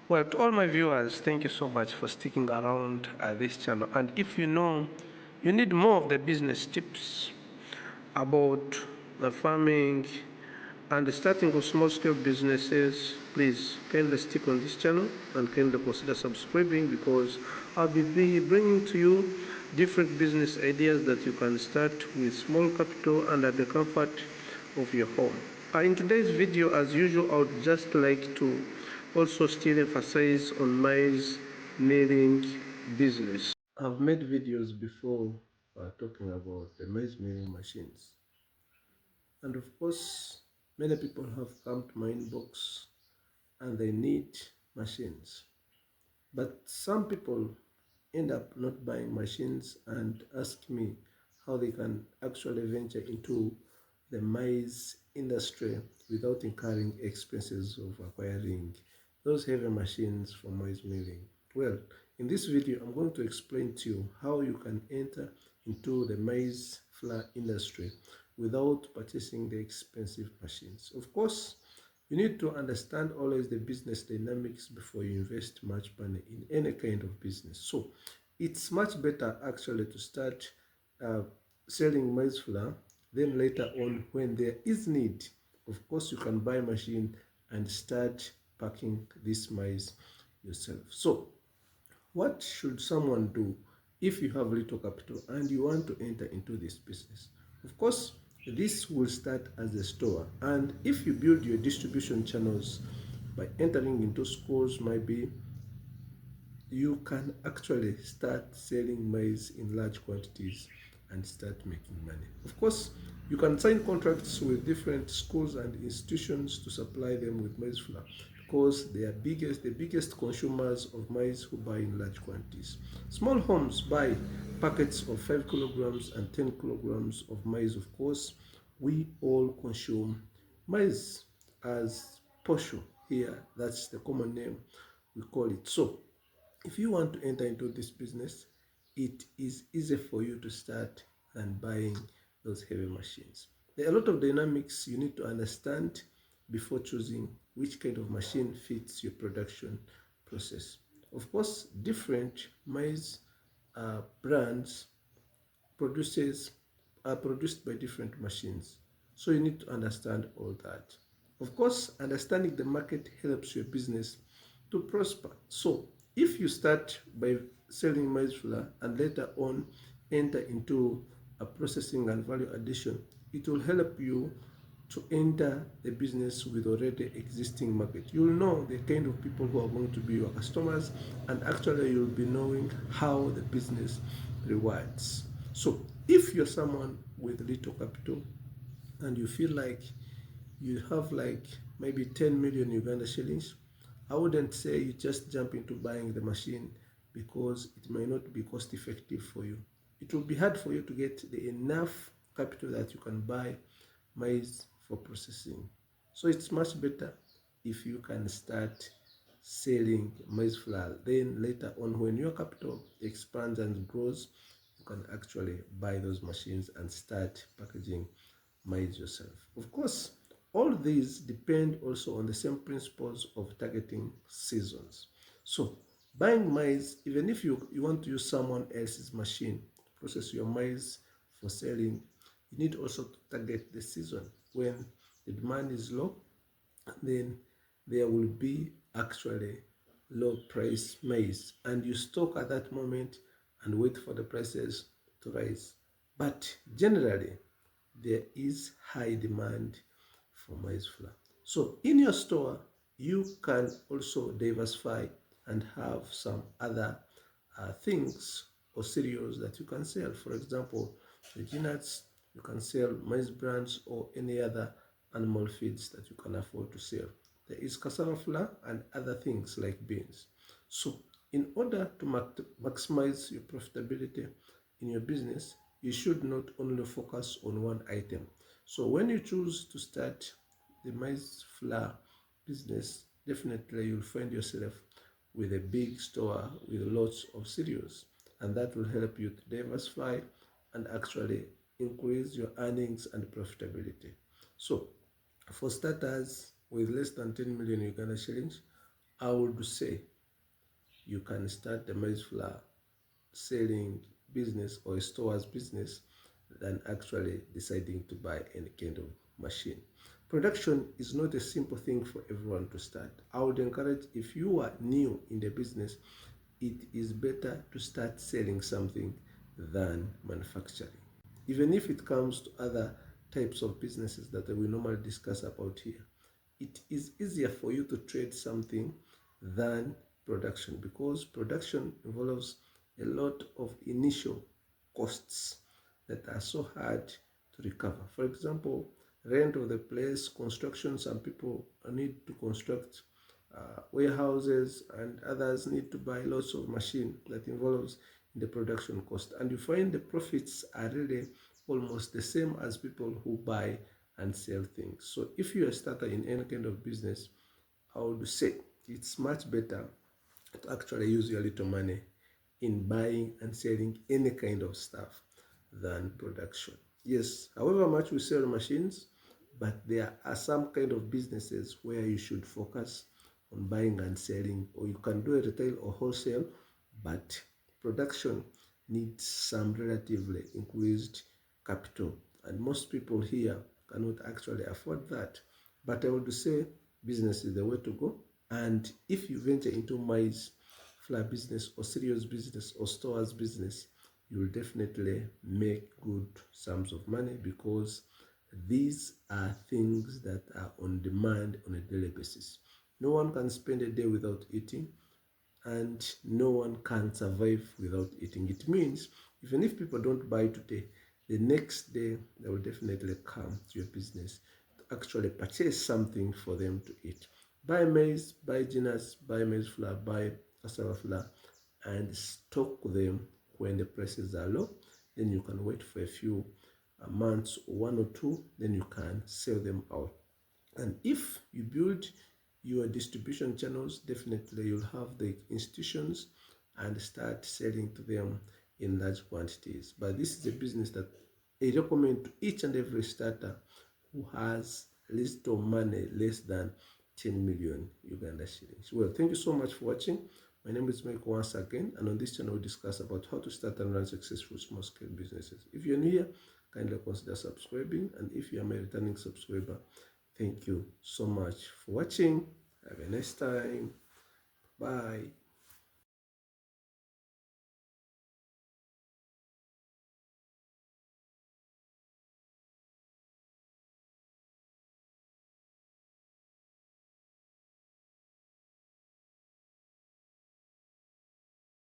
Well, to all my viewers, thank you so much for sticking around this channel. And if you know you need more of the business tips about the farming and the starting of small scale businesses, please kindly stick on this channel and kindly consider subscribing, because I'll be bringing to you different business ideas that you can start with small capital and at the comfort of your home. In today's video, as usual, I would just like to also still emphasize on maize milling business. I've made videos before talking about the maize milling machines, and of course many people have come to my inbox and they need machines, but some people end up not buying machines and ask me how they can actually venture into the maize industry without incurring expenses of acquiring those heavy machines for maize milling. Well, in this video, I'm going to explain to you how you can enter into the maize flour industry without purchasing the expensive machines. Of course, you need to understand always the business dynamics before you invest much money in any kind of business. So it's much better actually to start uh, selling maize flour, then later on when there is need, of course you can buy a machine and start packing this maize yourself. So what should someone do if you have little capital and you want to enter into this business? Of course, this will start as a store, and if you build your distribution channels by entering into schools, maybe you can actually start selling maize in large quantities and start making money. Of course, you can sign contracts with different schools and institutions to supply them with maize flour, because they are the biggest consumers of maize who buy in large quantities. Small homes buy packets of 5 kilograms and 10 kilograms of maize. Of course, we all consume maize as posho here. That's the common name we call it. So if you want to enter into this business, it is easy for you to start than buying those heavy machines. There are a lot of dynamics you need to understand before choosing which kind of machine fits your production process. Of course, different maize brands produces are produced by different machines. So you need to understand all that. Of course, understanding the market helps your business to prosper. So if you start by selling maize flour and later on enter into a processing and value addition, it will help you to enter the business with already existing market. You'll know the kind of people who are going to be your customers, and actually you'll be knowing how the business rewards. So if you're someone with little capital and you feel like you have like maybe 10 million Uganda shillings, I wouldn't say you just jump into buying the machine, because it may not be cost effective for you. It will be hard for you to get the enough capital that you can buy maize for processing. So it's much better if you can start selling maize flour. Then later on, when your capital expands and grows, you can actually buy those machines and start packaging maize yourself. Of course, all these depend also on the same principles of targeting seasons. So buying maize, even if you want to use someone else's machine to process your maize for selling, you need also to target the season when the demand is low. Then there will be actually low price maize, and you stock at that moment and wait for the prices to rise. But generally there is high demand for maize flour. So in your store, you can also diversify and have some other things or cereals that you can sell. For example, the nuts, you can sell maize brands or any other animal feeds that you can afford to sell. There is cassava flour and other things like beans. So in order to maximize your profitability in your business, you should not only focus on one item. So when you choose to start the maize flour business, definitely you'll find yourself with a big store with lots of cereals, and that will help you to diversify and actually increase your earnings and profitability. So for starters, with less than 10 million Uganda shillings, I would say you can start the maize flour selling business or a store's business than actually deciding to buy any kind of machine. Production is not a simple thing for everyone to start. I would encourage, if you are new in the business, it is better to start selling something than manufacturing. Even if it comes to other types of businesses that we normally discuss about here, it is easier for you to trade something than production, because production involves a lot of initial costs that are so hard to recover. For example, rent of the place, construction. Some people need to construct warehouses, and others need to buy lots of machine that involves in the production cost. And you find the profits are really almost the same as people who buy and sell things. So if you're a starter in any kind of business, I would say it's much better to actually use your little money in buying and selling any kind of stuff than production. Yes, however much we sell machines, but there are some kind of businesses where you should focus on buying and selling, or you can do a retail or wholesale, but production needs some relatively increased capital, and most people here cannot actually afford that. But I would say business is the way to go. And if you venture into maize flour business or cereals business or stores business, you will definitely make good sums of money, because these are things that are on demand on a daily basis. No one can spend a day without eating, and no one can survive without eating. It means even if people don't buy today, the next day they will definitely come to your business to actually purchase something for them to eat. Buy maize, buy genus, buy maize flour, buy cassava flour, and stock them when the prices are low. Then you can wait for a few months, or 1 or 2, then you can sell them out. And if you build your distribution channels, definitely you'll have the institutions and start selling to them in large quantities. But this is a business that I recommend to each and every starter who has little money, less than 10 million Uganda shillings. Well, thank you so much for watching. My name is Mike once again, and on this channel we discuss about how to start and run successful small scale businesses. If you're new here, kindly consider subscribing, and if you are my returning subscriber, thank you so much for watching. Have a nice time. Bye.